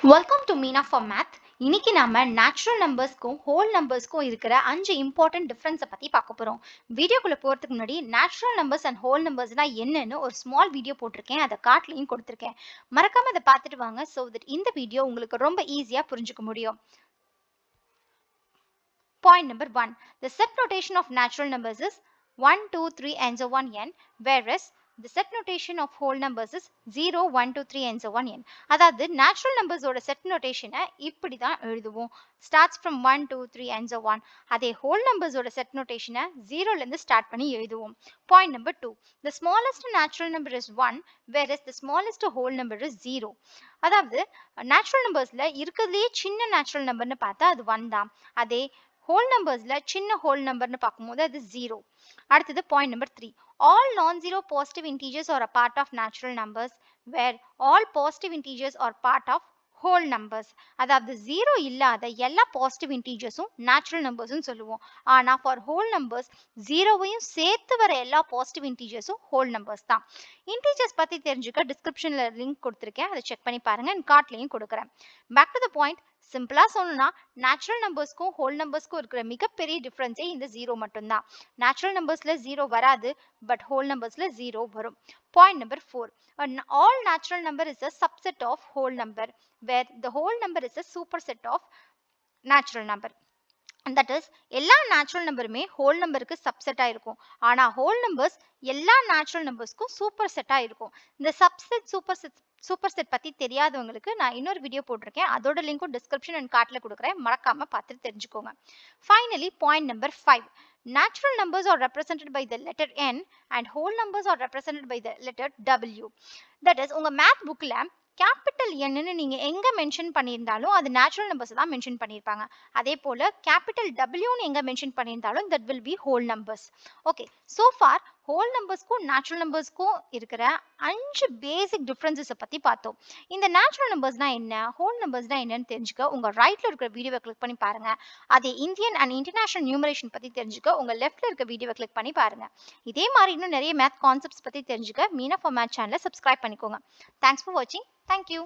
Welcome to Meena for math. இன்னைக்கு நாம natural நம்பர்ஸ்க்கும் whole நம்பர்ஸ்க்கும் இருக்கிற 5 இம்பார்ட்டன்ட் டிஃபரன்ஸை பத்தி பார்க்க போறோம். வீடியோக்குள்ள போறதுக்கு முன்னாடி நேச்சுரல் நம்பர்ஸ் அண்ட் ஹோல் நம்பர்ஸ்னா என்னன்னு ஒரு ஸ்மால் வீடியோ போட்டிருக்கேன். அதை கார்ட்லயும் கொடுத்திருக்கேன். மறக்காம அதை பார்த்துட்டு வாங்க so that இந்த வீடியோ உங்களுக்கு ரொம்ப ஈஸியா புரிஞ்சுக்க முடியும். Point number 1. The set notation of natural numbers is 1, 2, 3 and so on n, whereas the set notation of whole numbers is 0, 1, 2, 3 and so on n. அதாவது natural numbers ஓட set notation இப்படி தான் எழுதுவோம். Starts from 1, 2, 3 and so on. அதே whole numbers ஓட set notation 0ல இருந்து start பண்ணி எழுதுவோம். Point number 2. The smallest natural number is 1, whereas the smallest whole number is 0. அதாவது natural numbersல இருக்கிறதுலயே சின்ன natural numberன்னு பார்த்தா அது 1 தான். அதே whole numbersல சின்ன whole numberன்னு பார்க்கும்போது அது 0. அடுத்தது point number 3. All non-zero positive integers are a part of natural numbers where all positive integers are part of whole numbers. அதாவது 0 இல்லாத எல்லா positive integersம் natural numbersனு சொல்லுவோம். ஆனா for whole numbers 0வையும் சேர்த்து வர எல்லா positive integersம் whole numbers தான். Integers பத்தி தெரிஞ்சுக்க descriptionல லிங்க் கொடுத்திருக்கேன். அதை செக் பண்ணி பாருங்க. and கார்ட்லயும் கொடுக்கிறேன். Back to the point. சிம்பிளா சொல்லணும்னா நேச்சுரல் நம்பர்ஸ்க்கும் ஹோல் நம்பர்ஸ்க்கும் இருக்கிற மிகப்பெரிய டிஃபரன்ஸே இந்த 0 மட்டும்தான். நேச்சுரல் நம்பர்ஸ்ல 0 வராது பட் ஹோல் நம்பர்ஸ்ல 0 வரும். Point number 4. All natural number is a subset of whole number where the whole number is a superset of natural number. That is எல்லா natural நம்பருமே whole நம்பருக்கு சப்செட்டா இருக்கும். ஆனா whole numbers எல்லா natural நம்பர்ஸ்க்கும் சூப்பர் செட்டா இருக்கும். இந்த subset super set பத்தி தெரியாதவங்களுக்கு நான் இன்னொரு வீடியோ போட்டிருக்கேன். அதோட லிங்க்கும் டிஸ்கிரிப்ஷன் அண்ட் கார்ட்ல கொடுக்குறேன். மறக்காம பார்த்து தெரிஞ்சுக்கோங்க. Finally, point number 5. Natural numbers are represented by the letter n and whole numbers are represented by the letter w. That is உங்க மேத் புக்ல கேபிட்டல் என்னன்னு நீங்க எங்க மென்ஷன் பண்ணியிருந்தாலும் அது நேச்சுரல் நம்பர்ஸ் தான் மென்ஷன் பண்ணியிருப்பாங்க. அதே போல கேபிட்டல் டபிள்யூன்னு எங்க மென்ஷன் பண்ணியிருந்தாலும் that will be whole numbers. Okay, so for whole நம்பர்ஸ்க்கும் நேச்சுரல் நம்பர்ஸ்க்கும் இருக்கிற 5 பேசிக் டிஃபரன்சஸை பத்தி பார்த்தோம். இந்த நேச்சுரல் நம்பர்ஸ்னா என்ன, ஹோல் நம்பர்ஸ்னா என்னன்னு தெரிஞ்சுக்க உங்க ரைட்ல இருக்கிற வீடியோவை கிளிக் பண்ணி பாருங்க. அதே இந்தியன் அண்ட் இன்டர்நேஷனல் நியூமரேஷன் பத்தி தெரிஞ்சுக்க உங்க லெஃப்ட்ல இருக்க வீடியோவை கிளிக் பண்ணி பாருங்க. இதே மாதிரி இன்னும் நிறைய மேத் கான்செப்ட்ஸ் பத்தி தெரிஞ்சுக்க மீனா ஃபார் மேத் சேனலை சப்ஸ்கிரைப் பண்ணிக்கோங்க. தேங்க்ஸ் ஃபார் வாட்சிங். Thank you.